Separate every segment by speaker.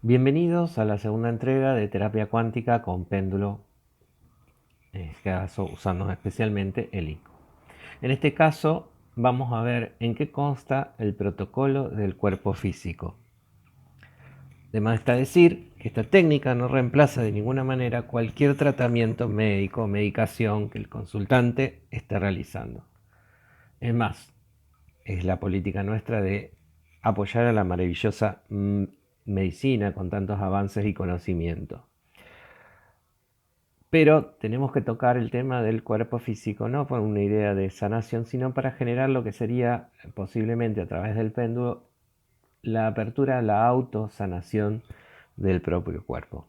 Speaker 1: Bienvenidos a la segunda entrega de terapia cuántica con péndulo, en este caso usando especialmente el ICO. En este caso vamos a ver en qué consta el protocolo del cuerpo físico. De más está decir que esta técnica no reemplaza de ninguna manera cualquier tratamiento médico o medicación que el consultante esté realizando. Es más, es la política nuestra de apoyar a la maravillosa medicina con tantos avances y conocimientos. Pero tenemos que tocar el tema del cuerpo físico, no por una idea de sanación, sino para generar lo que sería posiblemente a través del péndulo la apertura a la autosanación del propio cuerpo.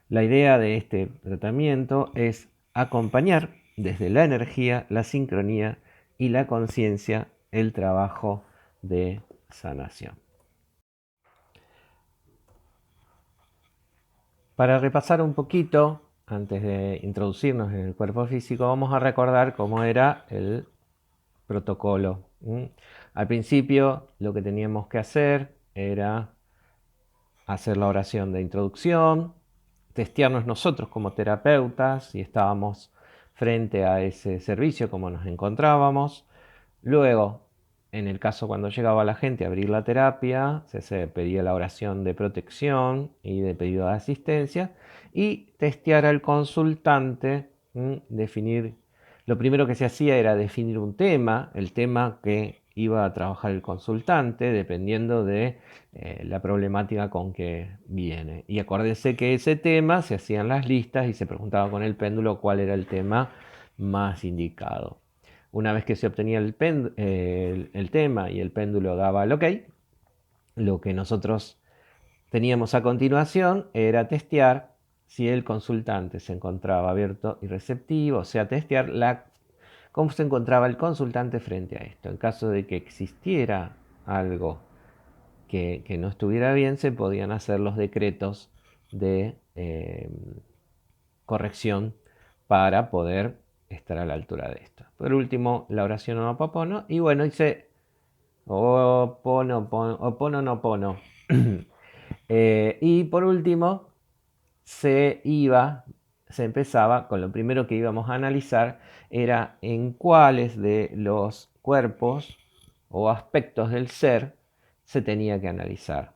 Speaker 1: La idea de este tratamiento es acompañar desde la energía, la sincronía y la conciencia el trabajo de sanación. Para repasar un poquito, antes de introducirnos en el cuerpo físico, vamos a recordar cómo era el protocolo. Al principio lo que teníamos que hacer era hacer la oración de introducción, testearnos nosotros como terapeutas si estábamos frente a ese servicio, como nos encontrábamos. Luego, en el caso cuando llegaba la gente a abrir la terapia, se pedía la oración de protección y de pedido de asistencia y testear al consultante, definir. Lo primero que se hacía era definir un tema, el tema que iba a trabajar el consultante, dependiendo de la problemática con que viene. Y acuérdese que ese tema se hacían las listas y se preguntaba con el péndulo cuál era el tema más indicado. Una vez que se obtenía el tema y el péndulo daba el ok, lo que nosotros teníamos a continuación era testear si el consultante se encontraba abierto y receptivo, o sea, testear cómo se encontraba el consultante frente a esto. En caso de que existiera algo que no estuviera bien, se podían hacer los decretos de corrección para poder estar a la altura de esto. Por último, la oración Ho'oponopono. Y bueno, dice Ho'oponopono. Y por último, se empezaba con lo primero que íbamos a analizar era en cuáles de los cuerpos o aspectos del ser se tenía que analizar.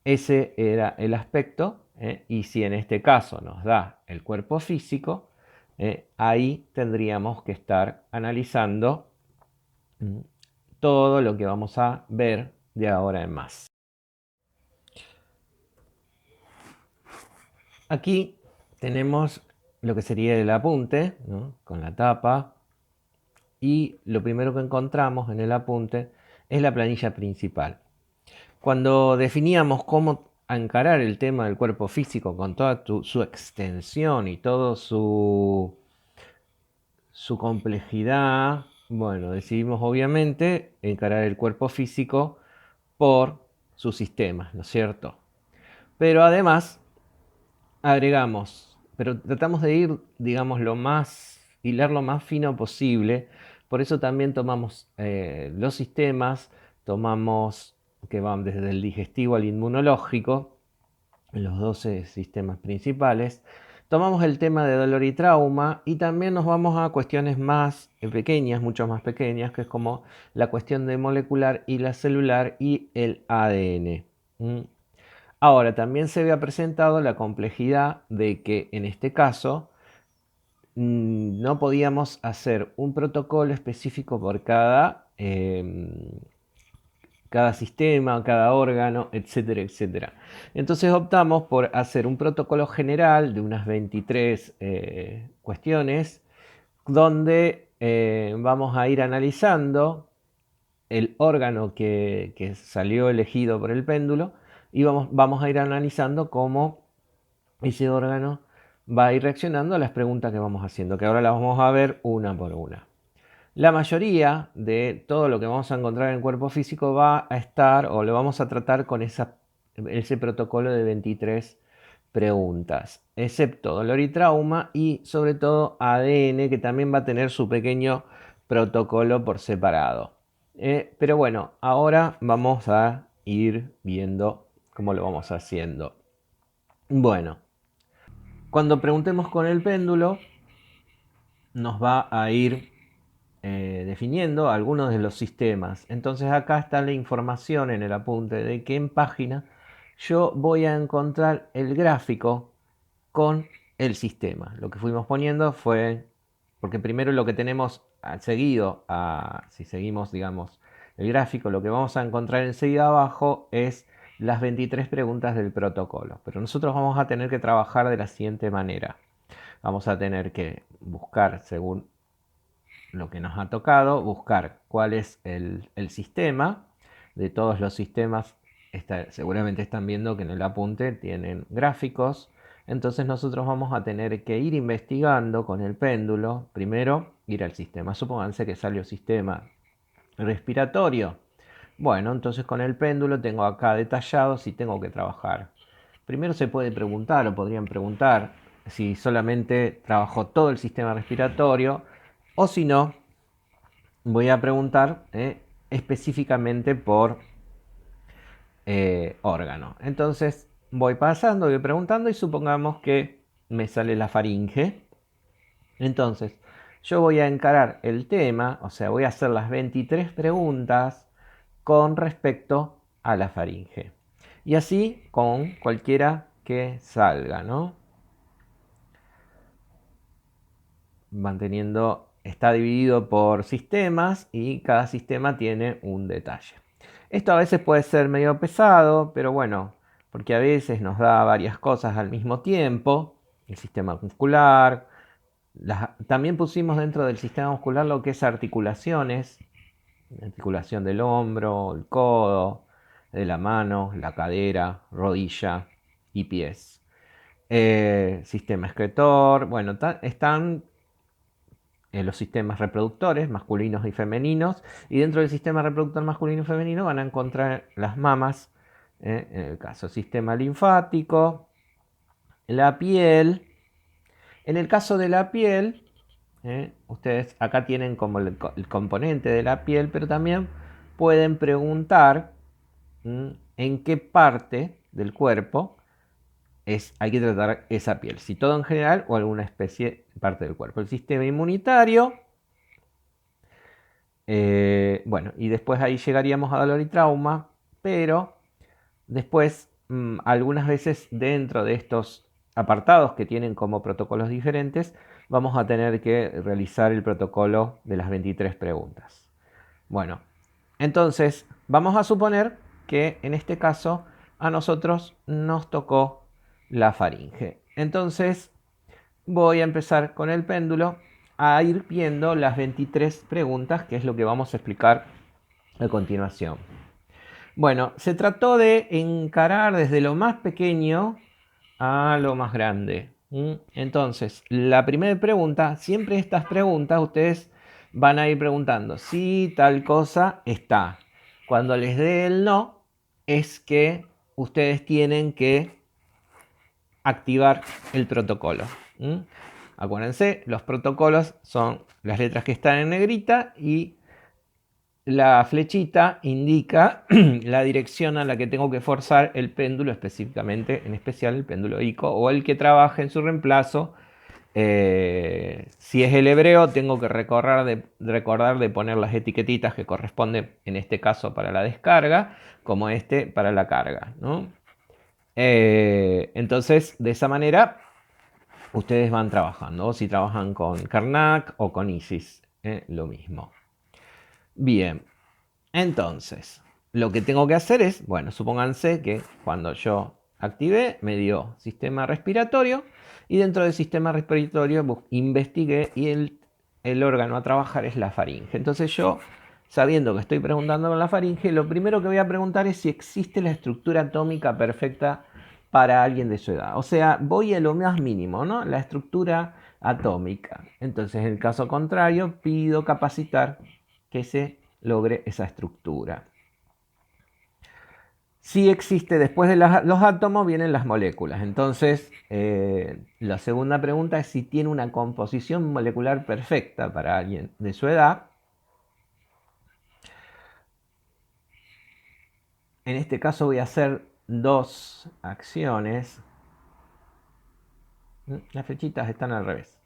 Speaker 1: Ese era el aspecto, y si en este caso nos da el cuerpo físico, ahí tendríamos que estar analizando todo lo que vamos a ver de ahora en más. Aquí tenemos lo que sería el apunte, ¿no? Con la tapa, y lo primero que encontramos en el apunte es la planilla principal. Cuando definíamos cómo encarar el tema del cuerpo físico con toda su extensión y todo su complejidad, bueno, decidimos obviamente encarar el cuerpo físico por sus sistemas, ¿no es cierto? Pero además agregamos, pero tratamos de ir, digamos, hilar lo más fino posible. Por eso también tomamos los sistemas, tomamos que van desde el digestivo al inmunológico, los 12 sistemas principales. Tomamos el tema de dolor y trauma y también nos vamos a cuestiones más pequeñas, mucho más pequeñas, que es como la cuestión de molecular y la celular y el ADN. Ahora, también se había presentado la complejidad de que en este caso no podíamos hacer un protocolo específico por cada sistema, cada órgano, etcétera, etcétera. Entonces optamos por hacer un protocolo general de unas 23 cuestiones donde vamos a ir analizando el órgano que salió elegido por el péndulo y vamos a ir analizando cómo ese órgano va a ir reaccionando a las preguntas que vamos haciendo, que ahora las vamos a ver una por una. La mayoría de todo lo que vamos a encontrar en el cuerpo físico va a estar o lo vamos a tratar con ese protocolo de 23 preguntas, excepto dolor y trauma y sobre todo ADN, que también va a tener su pequeño protocolo por separado. Pero bueno, ahora vamos a ir viendo cómo lo vamos haciendo. Bueno, cuando preguntemos con el péndulo, nos va a ir definiendo algunos de los sistemas. Entonces acá está la información en el apunte de que en página yo voy a encontrar el gráfico con el sistema. Lo que fuimos poniendo fue, porque primero lo que tenemos seguido, si seguimos, digamos, el gráfico, lo que vamos a encontrar enseguida abajo es las 23 preguntas del protocolo. Pero nosotros vamos a tener que trabajar de la siguiente manera. Vamos a tener que buscar, según lo que nos ha tocado, buscar cuál es el sistema. De todos los sistemas, seguramente están viendo que en el apunte tienen gráficos. Entonces nosotros vamos a tener que ir investigando con el péndulo. Primero, ir al sistema. Supónganse que salió sistema respiratorio. Bueno, entonces con el péndulo tengo acá detallado si tengo que trabajar. Primero se puede preguntar, o podrían preguntar, si solamente trabajó todo el sistema respiratorio, o si no, voy a preguntar específicamente por órgano. Entonces voy pasando, voy preguntando y supongamos que me sale la faringe. Entonces yo voy a encarar el tema, o sea, voy a hacer las 23 preguntas con respecto a la faringe. Y así con cualquiera que salga, ¿no? Manteniendo, está dividido por sistemas y cada sistema tiene un detalle. Esto a veces puede ser medio pesado, pero bueno, porque a veces nos da varias cosas al mismo tiempo. El sistema muscular. También pusimos dentro del sistema muscular lo que es articulaciones. Articulación del hombro, el codo, de la mano, la cadera, rodilla y pies. Sistema excretor. Bueno, están los sistemas reproductores masculinos y femeninos, y dentro del sistema reproductor masculino y femenino van a encontrar las mamas, en el caso sistema linfático, la piel. En el caso de la piel, ustedes acá tienen como el componente de la piel, pero también pueden preguntar en qué parte del cuerpo hay que tratar esa piel, si todo en general o alguna especie de parte del cuerpo. El sistema inmunitario. Bueno, y después ahí llegaríamos a dolor y trauma, pero después algunas veces dentro de estos apartados que tienen como protocolos diferentes, vamos a tener que realizar el protocolo de las 23 preguntas. Bueno, entonces vamos a suponer que en este caso a nosotros nos tocó la faringe. Entonces voy a empezar con el péndulo a ir viendo las 23 preguntas, que es lo que vamos a explicar a continuación. Bueno, se trató de encarar desde lo más pequeño a lo más grande. Entonces, la primera pregunta, siempre estas preguntas ustedes van a ir preguntando si tal cosa está. Cuando les dé el no, es que ustedes tienen que activar el protocolo. Acuérdense, los protocolos son las letras que están en negrita y la flechita indica la dirección a la que tengo que forzar el péndulo, específicamente, en especial el péndulo ICO o el que trabaje en su reemplazo. Si es el hebreo, tengo que recordar de poner las etiquetitas que corresponden, en este caso para la descarga, como este para la carga, ¿no? Entonces, de esa manera, ustedes van trabajando. O si trabajan con Karnak o con Isis, lo mismo. Bien, entonces, lo que tengo que hacer es, bueno, supónganse que cuando yo activé, me dio sistema respiratorio, y dentro del sistema respiratorio investigué y el órgano a trabajar es la faringe. Entonces yo, sabiendo que estoy preguntando con la faringe, lo primero que voy a preguntar es si existe la estructura atómica perfecta para alguien de su edad. O sea, voy a lo más mínimo, ¿no? La estructura atómica. Entonces, en el caso contrario, pido capacitar que se logre esa estructura. Si existe, después de los átomos vienen las moléculas. Entonces, la segunda pregunta es si tiene una composición molecular perfecta para alguien de su edad. En este caso voy a hacer dos acciones. Las flechitas están al revés.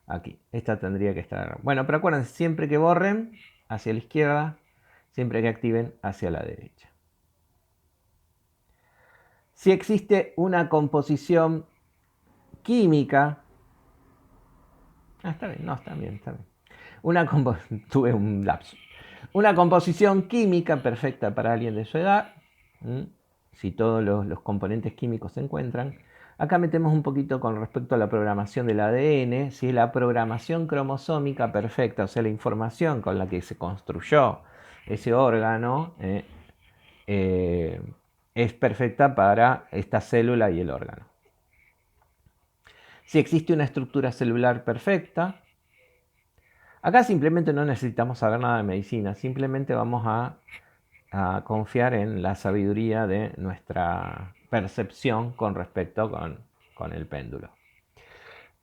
Speaker 1: Aquí, esta tendría que estar. Bueno, pero acuérdense, siempre que borren hacia la izquierda, siempre que activen hacia la derecha. Si existe una composición química. Está bien, no, está bien, está bien. Tuve un lapso. Una composición química perfecta para alguien de su edad. Si todos los componentes químicos se encuentran. Acá metemos un poquito con respecto a la programación del ADN. Si la programación cromosómica perfecta, o sea, la información con la que se construyó ese órgano, es perfecta para esta célula y el órgano. Si existe una estructura celular perfecta, acá simplemente no necesitamos saber nada de medicina, simplemente vamos a confiar en la sabiduría de nuestra percepción con respecto con el péndulo.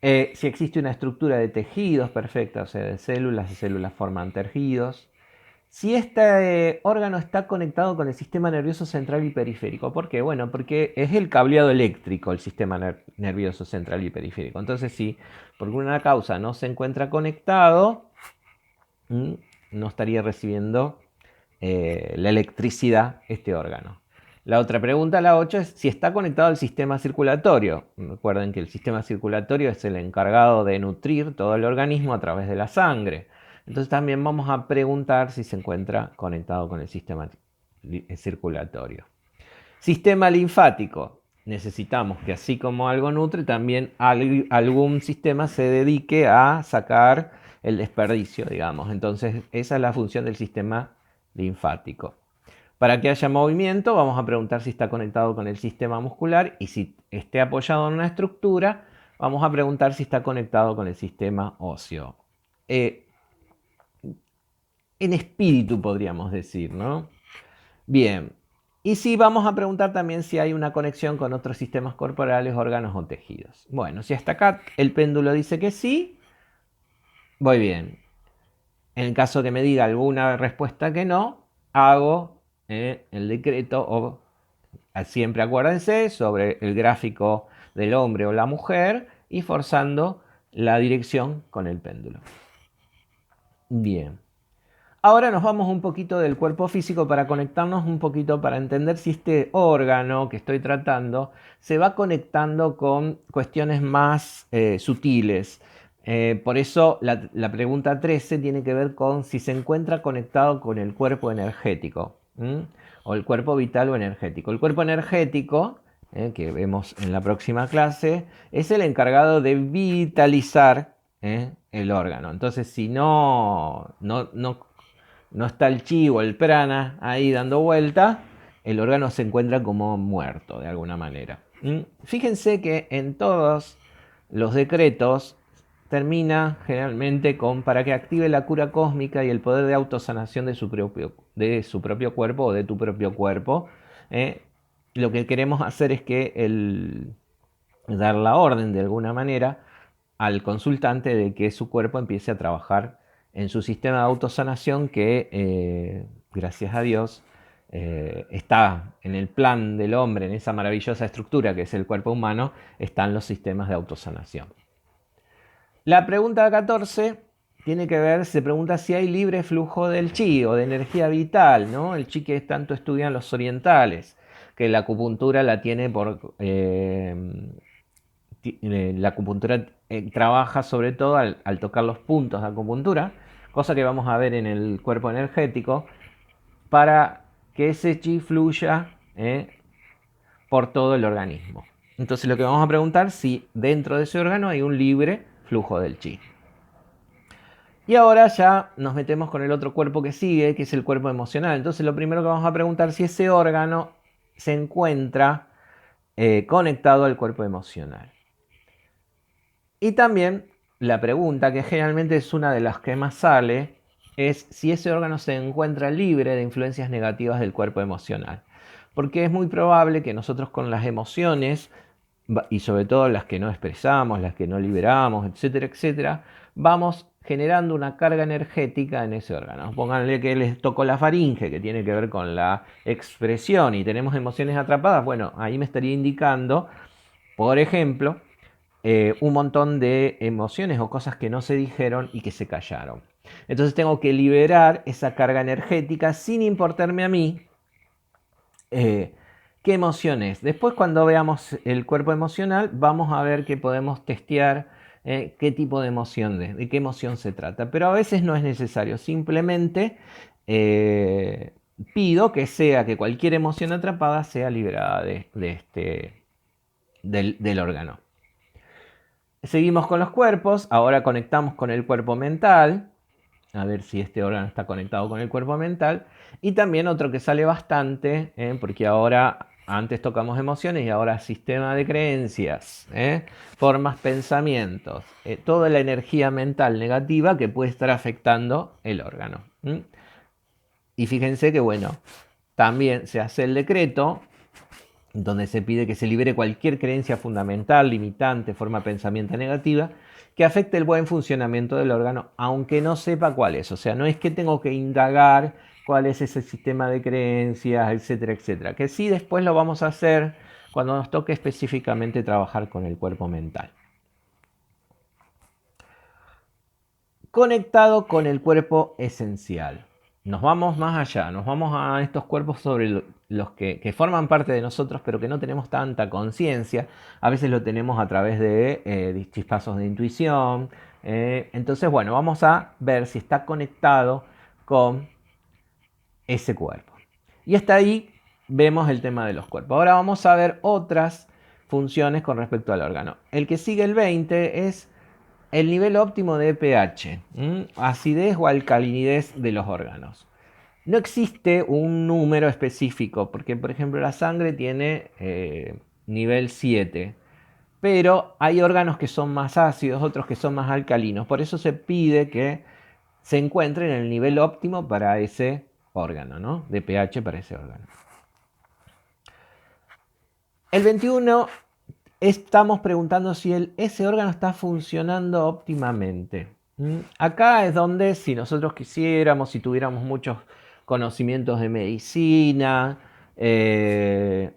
Speaker 1: Si existe una estructura de tejidos perfecta, o sea, de células, y células forman tejidos. Si este órgano está conectado con el sistema nervioso central y periférico. ¿Por qué? Bueno, porque es el cableado eléctrico el sistema nervioso central y periférico. Entonces, si por alguna causa no se encuentra conectado, no estaría recibiendo la electricidad este órgano. La otra pregunta, la 8, es si está conectado al sistema circulatorio. Recuerden que el sistema circulatorio es el encargado de nutrir todo el organismo a través de la sangre. Entonces también vamos a preguntar si se encuentra conectado con el sistema circulatorio. Sistema linfático. Necesitamos que así como algo nutre, también algún sistema se dedique a sacar el desperdicio, digamos. Entonces esa es la función del sistema linfático. Para que haya movimiento, vamos a preguntar si está conectado con el sistema muscular, y si esté apoyado en una estructura, vamos a preguntar si está conectado con el sistema óseo. En espíritu podríamos decir, ¿no? Bien, y sí vamos a preguntar también si hay una conexión con otros sistemas corporales, órganos o tejidos. Bueno, si hasta acá el péndulo dice que sí, voy bien. En el caso que me diga alguna respuesta que no, hago el decreto, o siempre acuérdense, sobre el gráfico del hombre o la mujer y forzando la dirección con el péndulo. Bien. Ahora nos vamos un poquito del cuerpo físico para conectarnos un poquito, para entender si este órgano que estoy tratando se va conectando con cuestiones más sutiles. Por eso la pregunta 13 tiene que ver con si se encuentra conectado con el cuerpo energético, o el cuerpo vital o energético. El cuerpo energético, que vemos en la próxima clase, es el encargado de vitalizar el órgano. Entonces, si no está el chi o el prana ahí dando vuelta, el órgano se encuentra como muerto de alguna manera. Fíjense que en todos los decretos termina generalmente con para que active la cura cósmica y el poder de autosanación de su propio cuerpo o de tu propio cuerpo. Lo que queremos hacer es que dar la orden de alguna manera al consultante de que su cuerpo empiece a trabajar en su sistema de autosanación que, gracias a Dios, está en el plan del hombre, en esa maravillosa estructura que es el cuerpo humano, están los sistemas de autosanación. La pregunta 14 tiene que ver, se pregunta si hay libre flujo del chi o de energía vital, ¿no? El chi que tanto estudian los orientales, que la acupuntura la tiene por... la acupuntura trabaja sobre todo al tocar los puntos de acupuntura, cosa que vamos a ver en el cuerpo energético, para que ese chi fluya por todo el organismo. Entonces lo que vamos a preguntar es si dentro de ese órgano hay un libre flujo del chi. Y ahora ya nos metemos con el otro cuerpo que sigue, que es el cuerpo emocional. Entonces lo primero que vamos a preguntar es si ese órgano se encuentra conectado al cuerpo emocional. Y también la pregunta, que generalmente es una de las que más sale, es si ese órgano se encuentra libre de influencias negativas del cuerpo emocional. Porque es muy probable que nosotros con las emociones, y sobre todo las que no expresamos, las que no liberamos, etcétera, etcétera, vamos generando una carga energética en ese órgano. Pónganle que les tocó la faringe, que tiene que ver con la expresión, y tenemos emociones atrapadas. Bueno, ahí me estaría indicando, por ejemplo, un montón de emociones o cosas que no se dijeron y que se callaron. Entonces tengo que liberar esa carga energética sin importarme a mí qué emociones. Después, cuando veamos el cuerpo emocional, vamos a ver que podemos testear qué tipo de emoción, de qué emoción se trata. Pero a veces no es necesario, simplemente pido que cualquier emoción atrapada sea liberada del órgano. Seguimos con los cuerpos, ahora conectamos con el cuerpo mental, a ver si este órgano está conectado con el cuerpo mental. Y también otro que sale bastante, porque ahora antes tocamos emociones y ahora sistema de creencias, formas, pensamientos, toda la energía mental negativa que puede estar afectando el órgano. Y fíjense que bueno, también se hace el decreto donde se pide que se libere cualquier creencia fundamental, limitante, forma de pensamiento negativa, que afecte el buen funcionamiento del órgano, aunque no sepa cuál es. O sea, no es que tengo que indagar cuál es ese sistema de creencias, etcétera, etcétera. Que sí, después lo vamos a hacer cuando nos toque específicamente trabajar con el cuerpo mental. Conectado con el cuerpo esencial. Nos vamos más allá, nos vamos a estos cuerpos sobre los que forman parte de nosotros, pero que no tenemos tanta conciencia. A veces lo tenemos a través de chispazos de intuición. Entonces, bueno, vamos a ver si está conectado con ese cuerpo. Y hasta ahí vemos el tema de los cuerpos. Ahora vamos a ver otras funciones con respecto al órgano. El que sigue el 20 es el nivel óptimo de pH, acidez o alcalinidez de los órganos. No existe un número específico, porque por ejemplo la sangre tiene nivel 7, pero hay órganos que son más ácidos, otros que son más alcalinos. Por eso se pide que se encuentre en el nivel óptimo para ese órgano, ¿no? De pH para ese órgano. El 21 estamos preguntando si ese órgano está funcionando óptimamente. Acá es donde, si nosotros quisiéramos, si tuviéramos muchos conocimientos de medicina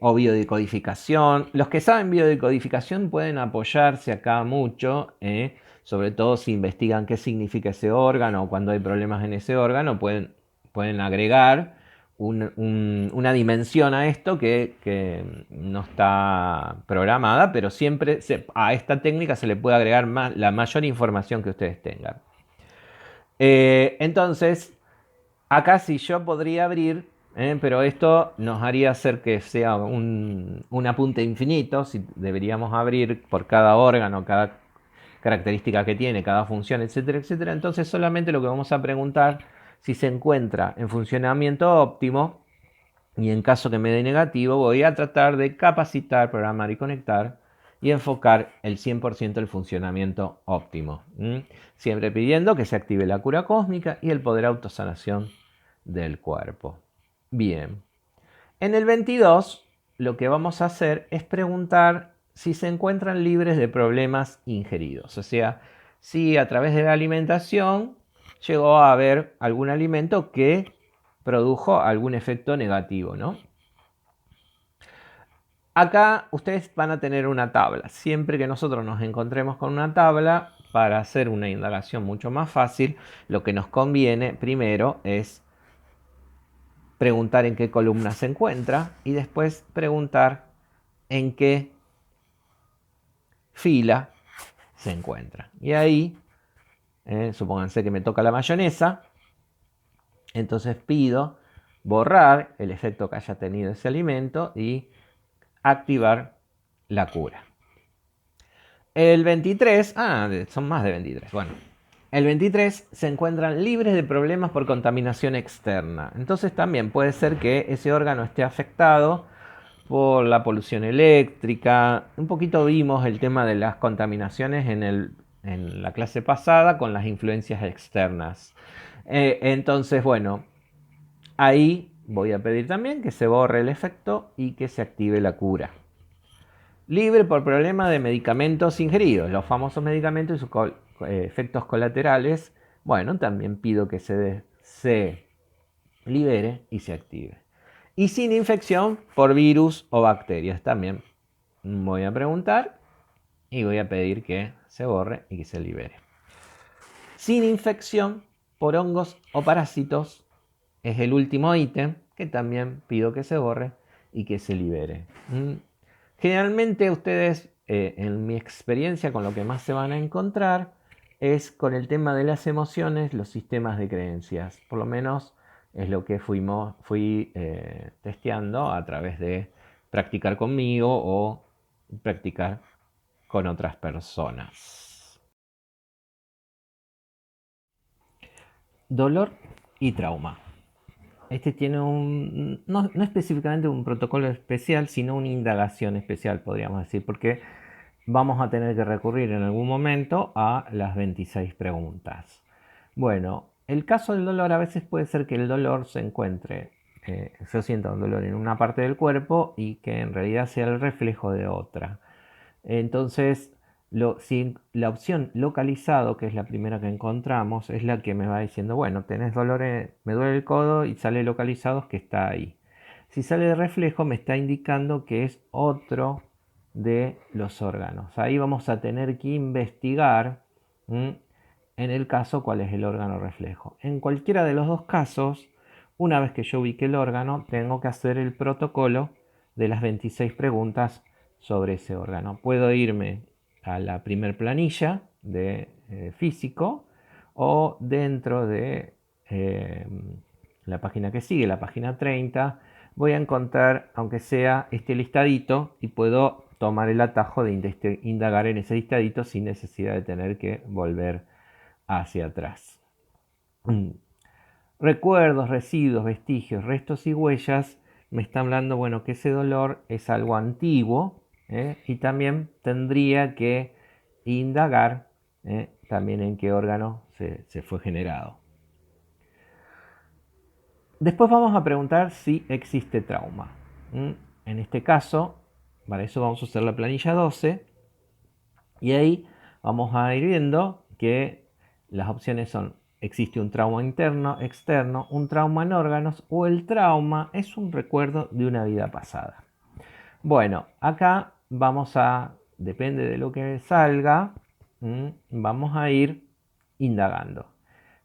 Speaker 1: o biodecodificación, los que saben biodecodificación pueden apoyarse acá mucho, sobre todo si investigan qué significa ese órgano o cuando hay problemas en ese órgano, pueden agregar una dimensión a esto que no está programada, pero siempre a esta técnica se le puede agregar la mayor información que ustedes tengan. Entonces, acá sí yo podría abrir, pero esto nos haría hacer que sea un apunte infinito, si deberíamos abrir por cada órgano, cada característica que tiene, cada función, etcétera, etcétera. Entonces solamente lo que vamos a preguntar si se encuentra en funcionamiento óptimo, y en caso que me dé negativo voy a tratar de capacitar, programar y conectar y enfocar el 100% del funcionamiento óptimo. Siempre pidiendo que se active la cura cósmica y el poder autosanación del cuerpo. Bien. En el 22 lo que vamos a hacer es preguntar si se encuentran libres de problemas ingeridos. O sea, si a través de la alimentación llegó a haber algún alimento que produjo algún efecto negativo, ¿no? Acá ustedes van a tener una tabla. Siempre que nosotros nos encontremos con una tabla, para hacer una indagación mucho más fácil, lo que nos conviene primero es preguntar en qué columna se encuentra y después preguntar en qué fila se encuentra. Y ahí, supónganse que me toca la mayonesa, entonces pido borrar el efecto que haya tenido ese alimento y activar la cura. El 23, son más de 23, bueno. El 23 se encuentran libres de problemas por contaminación externa. Entonces también puede ser que ese órgano esté afectado por la polución eléctrica. Un poquito vimos el tema de las contaminaciones en la clase pasada con las influencias externas. Entonces, bueno, ahí voy a pedir también que se borre el efecto y que se active la cura. Libre por problema de medicamentos ingeridos, los famosos medicamentos y sus efectos colaterales Bueno, también pido que se libere y se active. Y sin infección por virus o bacterias también voy a preguntar y voy a pedir que se borre y que se libere. Sin infección por hongos o parásitos es el último ítem que también pido que se borre y que se libere. Generalmente ustedes, en mi experiencia, con lo que más se van a encontrar es con el tema de las emociones, los sistemas de creencias. Por lo menos es lo que fui testeando a través de practicar conmigo o practicar con otras personas. Dolor y trauma. Este tiene no específicamente un protocolo especial, sino una indagación especial, podríamos decir, porque vamos a tener que recurrir en algún momento a las 26 preguntas. Bueno, el caso del dolor a veces puede ser que el dolor se encuentre, yo siento un dolor en una parte del cuerpo y que en realidad sea el reflejo de otra. Entonces, si la opción localizado, que es la primera que encontramos, es la que me va diciendo, bueno, tenés dolor, me duele el codo y sale localizado que está ahí. Si sale de reflejo, me está indicando que es otro de los órganos. Ahí vamos a tener que investigar, en el caso, cuál es el órgano reflejo. En cualquiera de los dos casos, una vez que yo ubique el órgano, tengo que hacer el protocolo de las 26 preguntas sobre ese órgano. Puedo irme a la primer planilla de físico o dentro de la página que sigue, la página 30, voy a encontrar, aunque sea este listadito, y puedo tomar el atajo de indagar en ese listadito sin necesidad de tener que volver hacia atrás. Recuerdos, residuos, vestigios, restos y huellas me están hablando, bueno, que ese dolor es algo antiguo, y también tendría que indagar también en qué órgano se fue generado. Después vamos a preguntar si existe trauma. En este caso, para eso vamos a usar la planilla 12 y ahí vamos a ir viendo que las opciones son: existe un trauma interno, externo, un trauma en órganos o el trauma es un recuerdo de una vida pasada. Bueno, acá vamos a, depende de lo que salga, vamos a ir indagando.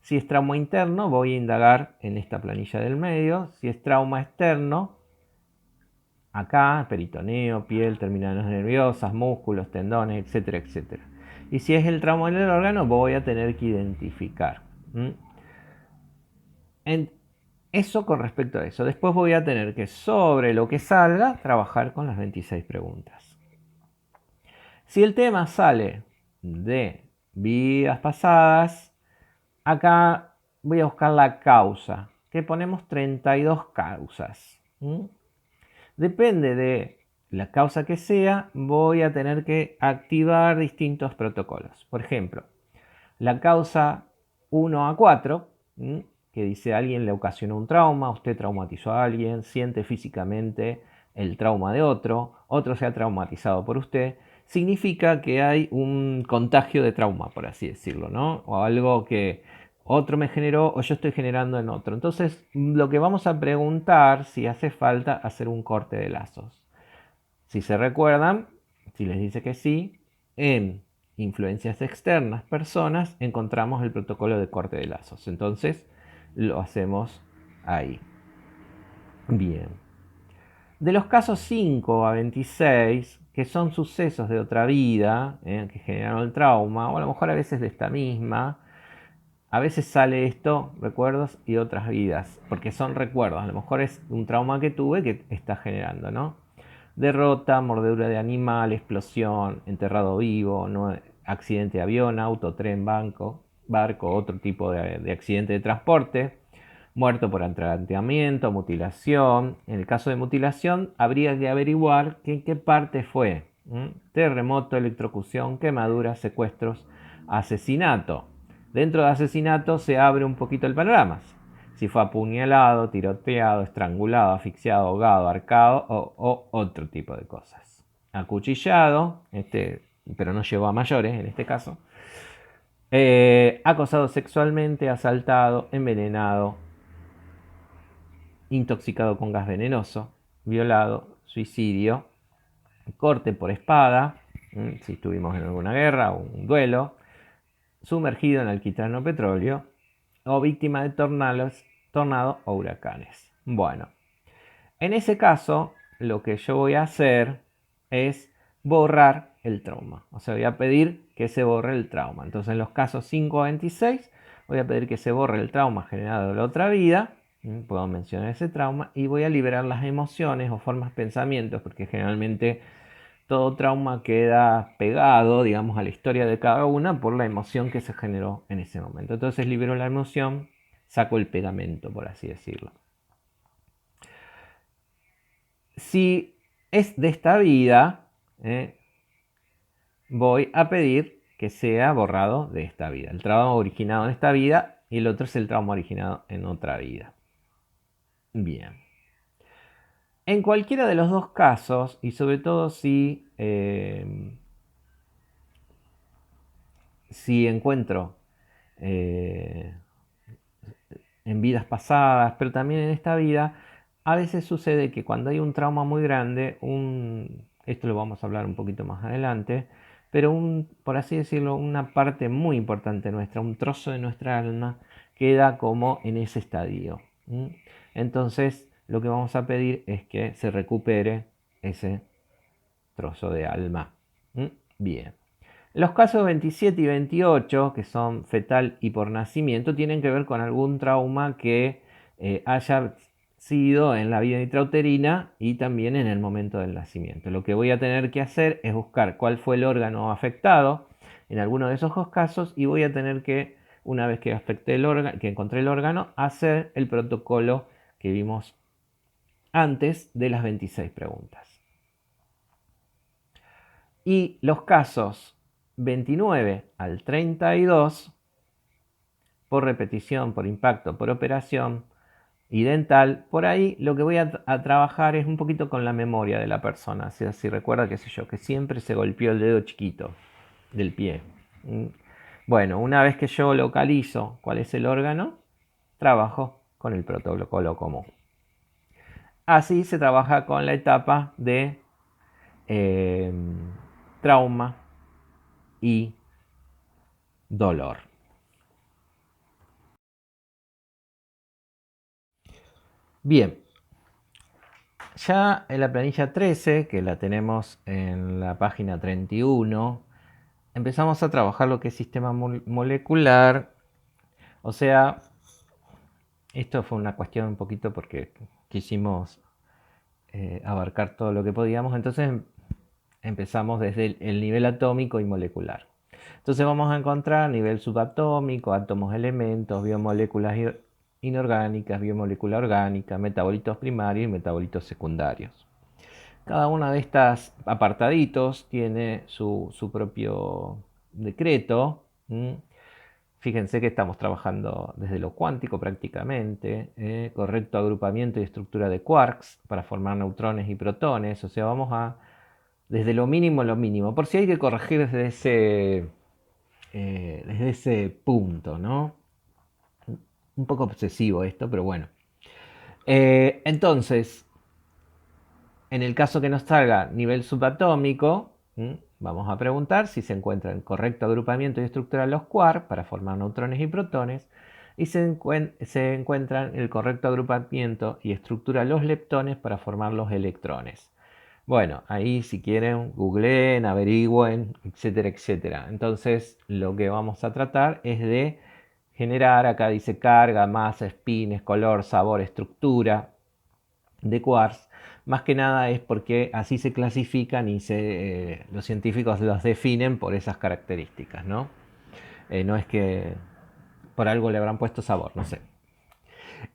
Speaker 1: Si es trauma interno, voy a indagar en esta planilla del medio. Si es trauma externo, acá, peritoneo, piel, terminales nerviosas, músculos, tendones, etcétera, etcétera. Y si es el trauma en el órgano, voy a tener que identificar. Eso con respecto a eso. Después voy a tener que, sobre lo que salga, trabajar con las 26 preguntas. Si el tema sale de vidas pasadas, acá voy a buscar la causa, que ponemos 32 causas. Depende de la causa que sea, voy a tener que activar distintos protocolos. Por ejemplo, la causa 1 a 4, que dice alguien le ocasionó un trauma, usted traumatizó a alguien, siente físicamente el trauma de otro, otro se ha traumatizado por usted, significa que hay un contagio de trauma, por así decirlo, ¿no? O algo que otro me generó o yo estoy generando en otro. Entonces, lo que vamos a preguntar si hace falta hacer un corte de lazos. Si se recuerdan, si les dice que sí, en influencias externas, personas, encontramos el protocolo de corte de lazos. Entonces, lo hacemos ahí. Bien. De los casos 5 a 26, que son sucesos de otra vida, que generaron el trauma, o a lo mejor a veces de esta misma, a veces sale esto, recuerdos y otras vidas, porque son recuerdos, a lo mejor es un trauma que tuve que está generando, ¿no? Derrota, mordedura de animal, explosión, enterrado vivo, ¿no? Accidente de avión, auto, tren, barco, otro tipo de accidente de transporte, muerto por atragantamiento, mutilación. En el caso de mutilación, habría que averiguar en qué parte fue. Terremoto, electrocución, quemadura, secuestros, asesinato. Dentro de asesinato se abre un poquito el panorama. Si fue apuñalado, tiroteado, estrangulado, asfixiado, ahogado, ahorcado o otro tipo de cosas. Acuchillado, pero no llegó a mayores en este caso. Acosado sexualmente, asaltado, envenenado, intoxicado con gas venenoso, violado, suicidio, corte por espada, si estuvimos en alguna guerra o un duelo, sumergido en alquitrán o petróleo, o víctima de tornados o huracanes. Bueno, en ese caso, lo que yo voy a hacer es borrar el trauma. O sea, voy a pedir que se borre el trauma. Entonces, en los casos 5 a 26, voy a pedir que se borre el trauma generado en la otra vida. Puedo mencionar ese trauma y voy a liberar las emociones o formas pensamientos, porque generalmente todo trauma queda pegado, digamos, a la historia de cada una por la emoción que se generó en ese momento. Entonces libero la emoción, saco el pegamento, por así decirlo. Si es de esta vida, voy a pedir que sea borrado de esta vida. El trauma originado en esta vida y el otro es el trauma originado en otra vida. Bien. En cualquiera de los dos casos, y sobre todo si encuentro en vidas pasadas, pero también en esta vida, a veces sucede que cuando hay un trauma muy grande, esto lo vamos a hablar un poquito más adelante, pero por así decirlo, una parte muy importante nuestra, un trozo de nuestra alma, queda como en ese estadio. Entonces, lo que vamos a pedir es que se recupere ese trozo de alma. Bien. Los casos 27 y 28, que son fetal y por nacimiento, tienen que ver con algún trauma que haya sido en la vida intrauterina y también en el momento del nacimiento. Lo que voy a tener que hacer es buscar cuál fue el órgano afectado en alguno de esos dos casos y voy a tener que, una vez que afecté el órgano, que encontré el órgano, hacer el protocolo que vimos antes de las 26 preguntas. Y los casos 29 al 32, por repetición, por impacto, por operación y dental, por ahí lo que voy a trabajar es un poquito con la memoria de la persona. Si recuerda, qué sé yo, que siempre se golpeó el dedo chiquito del pie. Bueno, una vez que yo localizo cuál es el órgano, trabajo con el protocolo común. Así se trabaja con la etapa de trauma y dolor. Bien, ya en la planilla 13, que la tenemos en la página 31, empezamos a trabajar lo que es sistema molecular. O sea, esto fue una cuestión un poquito porque quisimos abarcar todo lo que podíamos. Entonces empezamos desde el nivel atómico y molecular. Entonces vamos a encontrar a nivel subatómico, átomos, elementos, biomoléculas inorgánicas, biomolécula orgánica, metabolitos primarios y metabolitos secundarios. Cada una de estas apartaditos tiene su propio decreto. Fíjense que estamos trabajando desde lo cuántico prácticamente, correcto agrupamiento y estructura de quarks para formar neutrones y protones. O sea, vamos a desde lo mínimo a lo mínimo. Por si hay que corregir desde ese punto, ¿no? Un poco obsesivo esto, pero bueno. Entonces, en el caso que nos salga nivel subatómico, vamos a preguntar si se encuentra en correcto agrupamiento y estructura los quarks para formar neutrones y protones, y se encuentran el correcto agrupamiento y estructura los leptones para formar los electrones. Bueno, ahí si quieren, googleen, averigüen, etcétera, etcétera. Entonces, lo que vamos a tratar es de generar, acá dice carga, masa, spines, color, sabor, estructura de quarks. Más que nada es porque así se clasifican y los científicos los definen por esas características, ¿no? No es que por algo le habrán puesto sabor, no sé.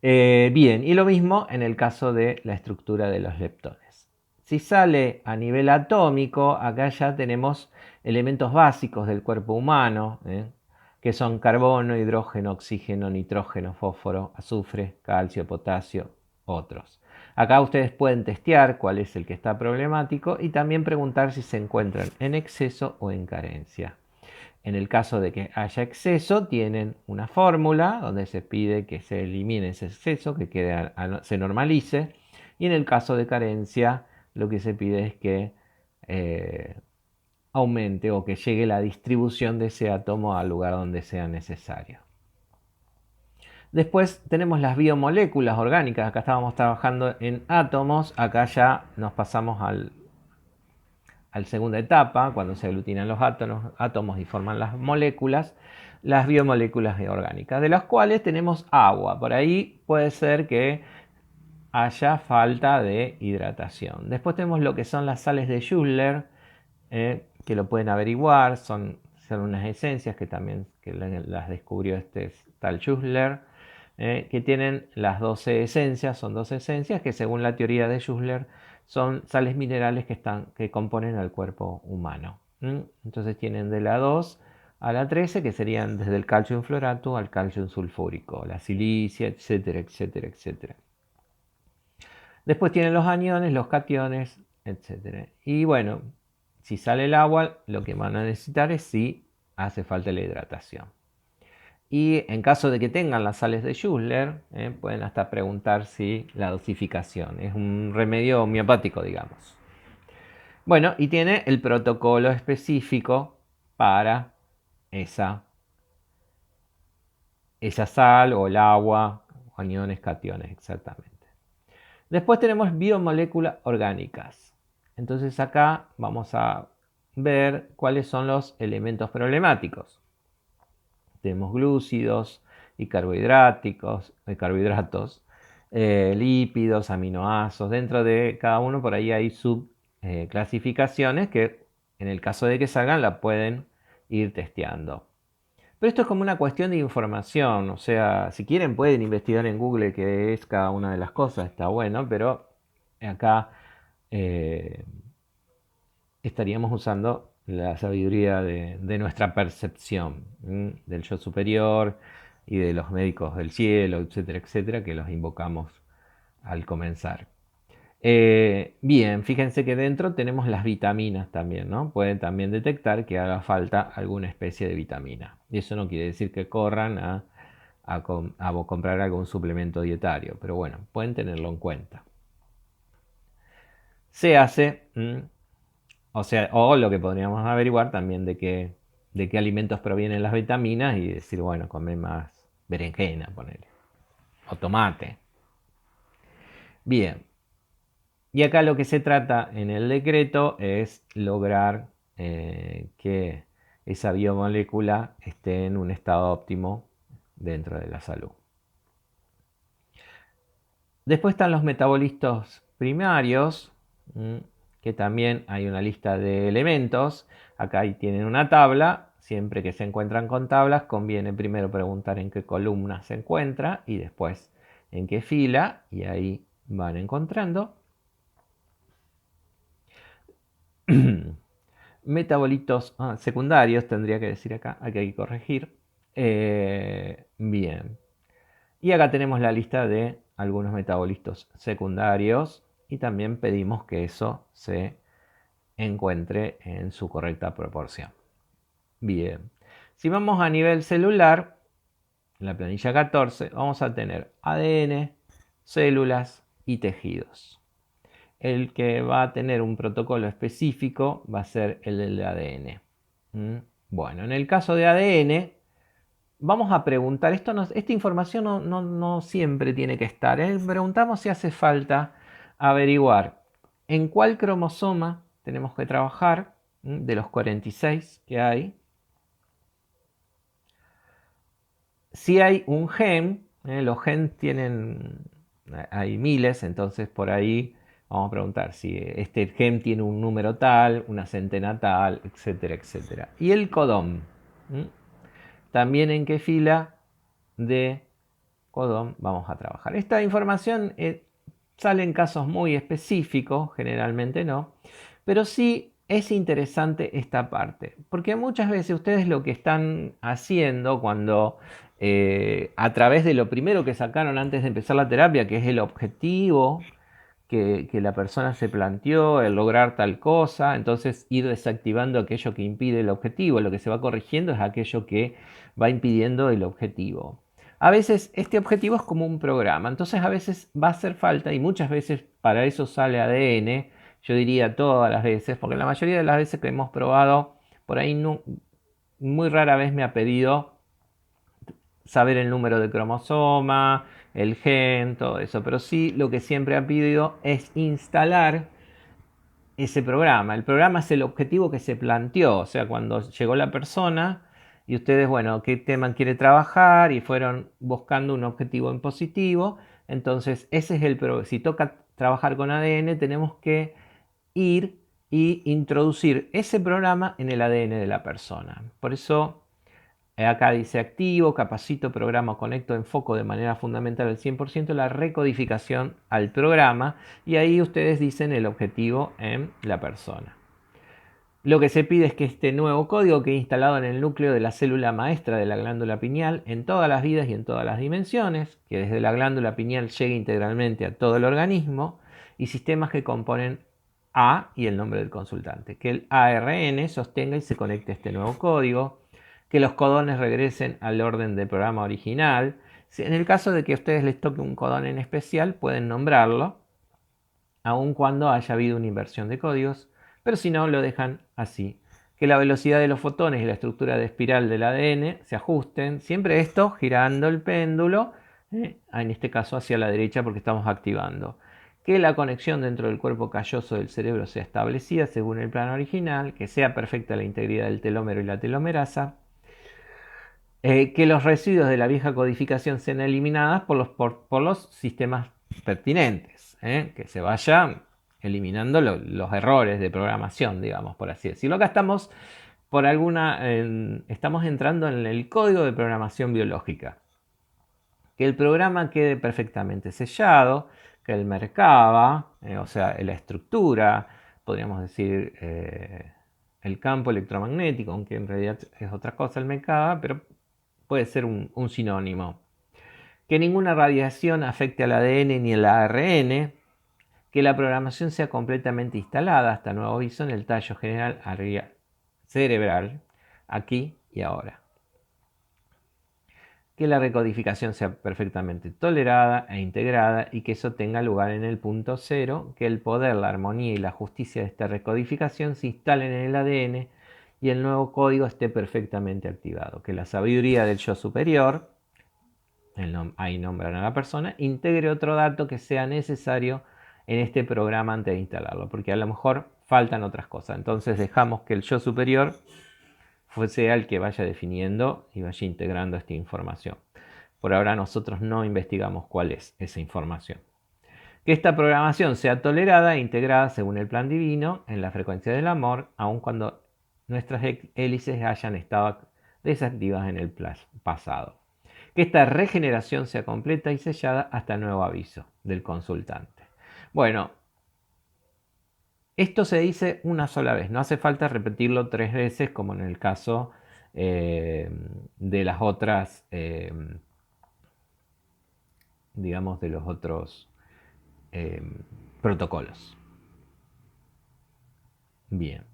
Speaker 1: Bien, y lo mismo en el caso de la estructura de los leptones. Si sale a nivel atómico, acá ya tenemos elementos básicos del cuerpo humano, que son carbono, hidrógeno, oxígeno, nitrógeno, fósforo, azufre, calcio, potasio, otros. Acá ustedes pueden testear cuál es el que está problemático y también preguntar si se encuentran en exceso o en carencia. En el caso de que haya exceso, tienen una fórmula donde se pide que se elimine ese exceso, que se normalice. Y en el caso de carencia, lo que se pide es que aumente o que llegue la distribución de ese átomo al lugar donde sea necesario. Después tenemos las biomoléculas orgánicas. Acá estábamos trabajando en átomos. Acá ya nos pasamos al segunda etapa, cuando se aglutinan los átomos y forman las moléculas, las biomoléculas orgánicas, de las cuales tenemos agua. Por ahí puede ser que haya falta de hidratación. Después tenemos lo que son las sales de Schüssler, que lo pueden averiguar, son unas esencias que también las descubrió este tal Schüssler, que tienen las 12 esencias, son 12 esencias que según la teoría de Schüssler son sales minerales que componen al cuerpo humano. Entonces tienen de la 2 a la 13, que serían desde el calcium fluorato al calcium sulfúrico, la silicia, etcétera, etcétera, etcétera. Después tienen los aniones, los cationes, etcétera. Y bueno, si sale el agua, lo que van a necesitar es si hace falta la hidratación. Y en caso de que tengan las sales de Schüssler, pueden hasta preguntar si la dosificación es un remedio homeopático, digamos. Bueno, y tiene el protocolo específico para esa sal o el agua, aniones, cationes, exactamente. Después tenemos biomoléculas orgánicas. Entonces acá vamos a ver cuáles son los elementos problemáticos. Tenemos glúcidos y carbohidratos, lípidos, aminoácidos. Dentro de cada uno por ahí hay subclasificaciones que en el caso de que salgan la pueden ir testeando. Pero esto es como una cuestión de información, o sea, si quieren pueden investigar en Google qué es cada una de las cosas, está bueno, pero acá estaríamos usando la sabiduría de nuestra percepción, del yo superior y de los médicos del cielo, etcétera, etcétera, que los invocamos al comenzar. Bien, fíjense que dentro tenemos las vitaminas también, ¿no? Pueden también detectar que haga falta alguna especie de vitamina. Y eso no quiere decir que corran a comprar algún suplemento dietario, pero bueno, pueden tenerlo en cuenta. Se hace, o lo que podríamos averiguar también de qué alimentos provienen las vitaminas y decir, bueno, come más berenjena, ponele, o tomate. Bien. Y acá lo que se trata en el decreto es lograr que esa biomolécula esté en un estado óptimo dentro de la salud. Después están los metabolitos primarios, que también hay una lista de elementos. Acá ahí tienen una tabla. Siempre que se encuentran con tablas, conviene primero preguntar en qué columna se encuentra y después en qué fila, y ahí van encontrando. Metabolitos secundarios, tendría que decir acá, aquí hay que corregir. Bien. Y acá tenemos la lista de algunos metabolitos secundarios y también pedimos que eso se encuentre en su correcta proporción. Bien. Si vamos a nivel celular, en la planilla 14, vamos a tener ADN, células y tejidos. El que va a tener un protocolo específico va a ser el del ADN. Bueno, en el caso de ADN, vamos a preguntar, esta información no siempre tiene que estar, preguntamos si hace falta averiguar en cuál cromosoma tenemos que trabajar, de los 46 que hay. Si hay un gen, los genes hay miles, entonces por ahí vamos a preguntar si este gen tiene un número tal, una centena tal, etcétera, etcétera. Y el codón. También en qué fila de codón vamos a trabajar. Esta información sale en casos muy específicos, generalmente no, pero sí es interesante esta parte, porque muchas veces ustedes lo que están haciendo cuando a través de lo primero que sacaron antes de empezar la terapia, que es el objetivo, que la persona se planteó, el lograr tal cosa, entonces ir desactivando aquello que impide el objetivo. Lo que se va corrigiendo es aquello que va impidiendo el objetivo. A veces este objetivo es como un programa, entonces a veces va a hacer falta, y muchas veces para eso sale ADN, yo diría todas las veces, porque la mayoría de las veces que hemos probado, por ahí no, muy rara vez me ha pedido saber el número de cromosoma, el gen, todo eso. Pero sí, lo que siempre ha pedido es instalar ese programa. El programa es el objetivo que se planteó. O sea, cuando llegó la persona y ustedes, bueno, qué tema quiere trabajar y fueron buscando un objetivo en positivo. Entonces, ese es el programa. Si toca trabajar con ADN, tenemos que ir y introducir ese programa en el ADN de la persona. Por eso acá dice activo, capacito, programa, conecto, enfoco de manera fundamental al 100% la recodificación al programa, y ahí ustedes dicen el objetivo en la persona. Lo que se pide es que este nuevo código quede instalado en el núcleo de la célula maestra de la glándula pineal en todas las vidas y en todas las dimensiones, que desde la glándula pineal llegue integralmente a todo el organismo, y sistemas que componen A y el nombre del consultante. Que el ARN sostenga y se conecte a este nuevo código, que los codones regresen al orden del programa original. En el caso de que a ustedes les toque un codón en especial, pueden nombrarlo, aun cuando haya habido una inversión de códigos, pero si no, lo dejan así. Que la velocidad de los fotones y la estructura de espiral del ADN se ajusten, siempre esto girando el péndulo, en este caso hacia la derecha porque estamos activando. Que la conexión dentro del cuerpo calloso del cerebro sea establecida según el plan original, que sea perfecta la integridad del telómero y la telomerasa, que los residuos de la vieja codificación sean eliminados por los sistemas pertinentes, que se vayan eliminando los errores de programación, digamos, por así decirlo. Acá estamos estamos entrando en el código de programación biológica. Que el programa quede perfectamente sellado, que el Merkaba, o sea, la estructura, podríamos decir el campo electromagnético, aunque en realidad es otra cosa el Merkaba, pero puede ser un sinónimo. Que ninguna radiación afecte al ADN ni al ARN. Que la programación sea completamente instalada hasta nuevo aviso en el tallo general cerebral, aquí y ahora. Que la recodificación sea perfectamente tolerada e integrada y que eso tenga lugar en el punto cero, que el poder, la armonía y la justicia de esta recodificación se instalen en el ADN y el nuevo código esté perfectamente activado. Que la sabiduría del yo superior, ahí nombran a la persona, integre otro dato que sea necesario en este programa antes de instalarlo, porque a lo mejor faltan otras cosas. Entonces dejamos que el yo superior sea el que vaya definiendo y vaya integrando esta información. Por ahora nosotros no investigamos cuál es esa información. Que esta programación sea tolerada e integrada según el plan divino en la frecuencia del amor, aun cuando nuestras hélices hayan estado desactivadas en el pasado. Que esta regeneración sea completa y sellada hasta nuevo aviso del consultante. Bueno, esto se dice una sola vez, no hace falta repetirlo 3 veces como en el caso de las otras, digamos, de los otros protocolos. Bien.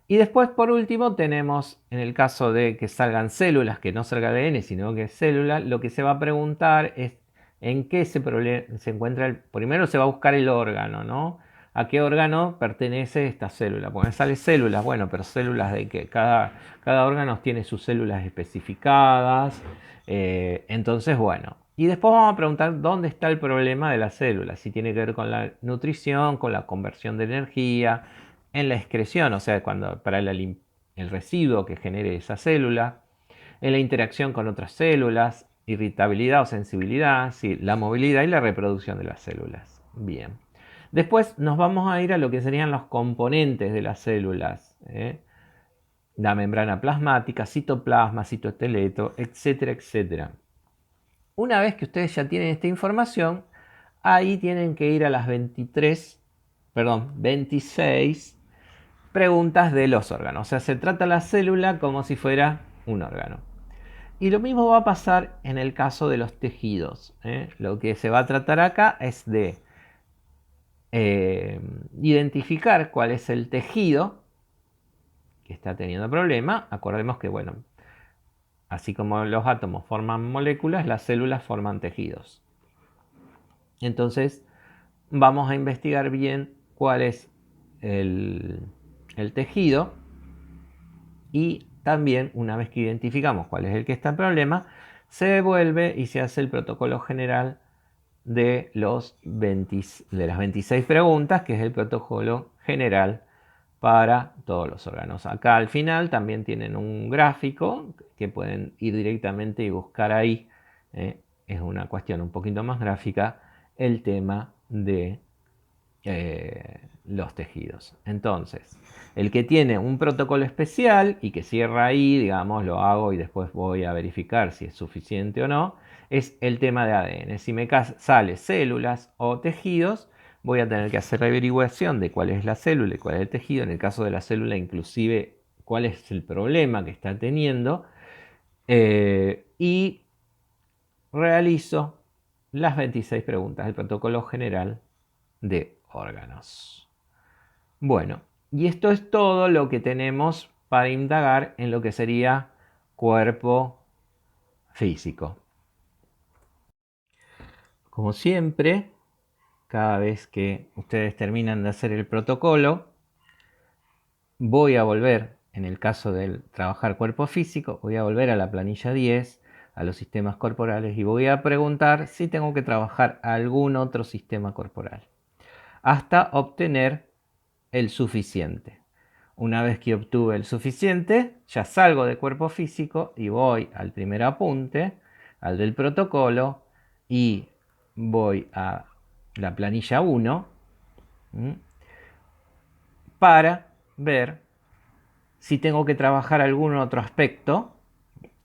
Speaker 1: Y después, por último, tenemos, en el caso de que salgan células, que no salga ADN, sino que es célula, lo que se va a preguntar es en qué se encuentra, primero se va a buscar el órgano, ¿no? ¿A qué órgano pertenece esta célula? Porque sale células, bueno, pero células de que cada órgano tiene sus células especificadas, entonces, bueno. Y después vamos a preguntar dónde está el problema de la célula, si tiene que ver con la nutrición, con la conversión de energía, en la excreción, o sea, para el residuo que genere esa célula, en la interacción con otras células, irritabilidad o sensibilidad, sí, la movilidad y la reproducción de las células. Bien. Después nos vamos a ir a lo que serían los componentes de las células. La membrana plasmática, citoplasma, citoesqueleto, etcétera, etcétera. Una vez que ustedes ya tienen esta información, ahí tienen que ir a las 26 preguntas de los órganos. O sea, se trata la célula como si fuera un órgano. Y lo mismo va a pasar en el caso de los tejidos. Lo que se va a tratar acá es de identificar cuál es el tejido que está teniendo problema. Acordemos que, bueno, así como los átomos forman moléculas, las células forman tejidos. Entonces, vamos a investigar bien cuál es el tejido, y también, una vez que identificamos cuál es el que está en problema, se devuelve y se hace el protocolo general de las 26 preguntas, que es el protocolo general para todos los órganos. Acá al final también tienen un gráfico que pueden ir directamente y buscar ahí. Es una cuestión un poquito más gráfica el tema de los tejidos. Entonces, el que tiene un protocolo especial y que cierra ahí, digamos, lo hago y después voy a verificar si es suficiente o no, es el tema de ADN. Si me sale células o tejidos, voy a tener que hacer la averiguación de cuál es la célula y cuál es el tejido. En el caso de la célula, inclusive, cuál es el problema que está teniendo. Y realizo las 26 preguntas del protocolo general de órganos. Bueno, y esto es todo lo que tenemos para indagar en lo que sería cuerpo físico. Como siempre, cada vez que ustedes terminan de hacer el protocolo, voy a volver, en el caso del trabajar cuerpo físico, voy a volver a la planilla 10, a los sistemas corporales, y voy a preguntar si tengo que trabajar algún otro sistema corporal, hasta obtener el suficiente. Una vez que obtuve el suficiente, ya salgo de cuerpo físico y voy al primer apunte, al del protocolo, y voy a la planilla 1 para ver si tengo que trabajar algún otro aspecto,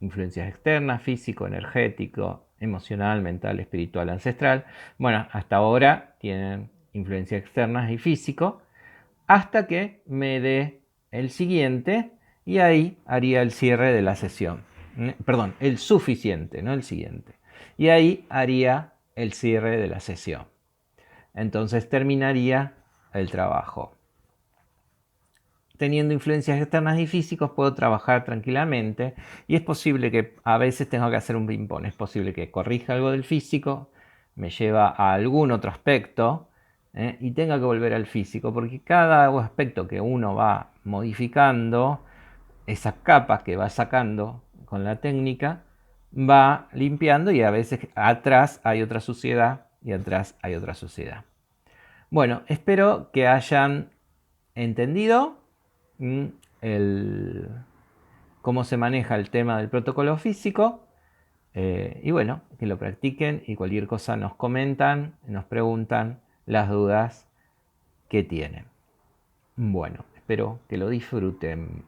Speaker 1: influencias externas, físico, energético, emocional, mental, espiritual, ancestral. Bueno, hasta ahora tienen influencias externas y físico, hasta que me dé el siguiente, y ahí haría el cierre de la sesión. Perdón, el suficiente, no el siguiente. Y ahí haría el cierre de la sesión. Entonces terminaría el trabajo. Teniendo influencias externas y físicos puedo trabajar tranquilamente, y es posible que a veces tenga que hacer un ping-pong. Es posible que corrija algo del físico, me lleva a algún otro aspecto, y tenga que volver al físico, porque cada aspecto que uno va modificando, esas capas que va sacando con la técnica, va limpiando, y a veces atrás hay otra suciedad y atrás hay otra suciedad. Bueno, espero que hayan entendido cómo se maneja el tema del protocolo físico, y bueno, que lo practiquen, y cualquier cosa nos comentan, nos preguntan las dudas que tienen. Bueno, espero que lo disfruten.